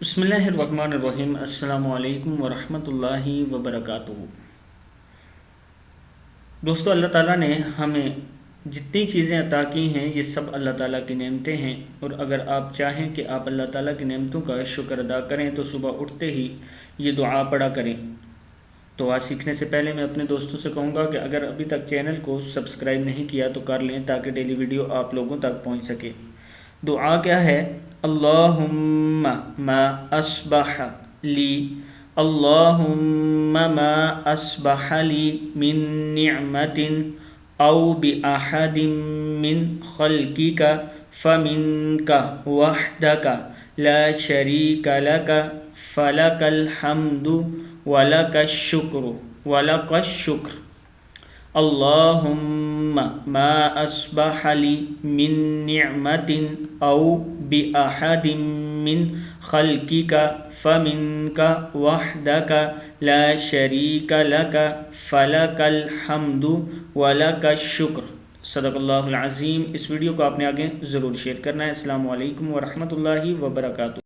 بسم اللہ الرحمن الرحیم۔ السلام علیکم ورحمۃ اللہ وبرکاتہ۔ دوستو، اللہ تعالیٰ نے ہمیں جتنی چیزیں عطا کی ہیں یہ سب اللہ تعالیٰ کی نعمتیں ہیں، اور اگر آپ چاہیں کہ آپ اللہ تعالیٰ کی نعمتوں کا شکر ادا کریں تو صبح اٹھتے ہی یہ دعا پڑھا کریں۔ دعا سیکھنے سے پہلے میں اپنے دوستوں سے کہوں گا کہ اگر ابھی تک چینل کو سبسکرائب نہیں کیا تو کر لیں تاکہ ڈیلی ویڈیو آپ لوگوں تک پہنچ سکے۔ دعا کیا ہے؟ اللہم ما اصبح لی، اللہم ما اصبح لی من نعمت او بأحد من خلقک فمنک وحدک لا شریک لک فلک الحمد ولک الشکر اللہم ما اصبح لی من نعمت او بأحد من خلقک فمنک وحدک لا شریک لک فلک الحمد ولک الشکر۔ صدق اللہ العظیم۔ اس ویڈیو کو آپ نے آگے ضرور شیئر کرنا ہے۔ السلام علیکم ورحمۃ اللہ وبرکاتہ۔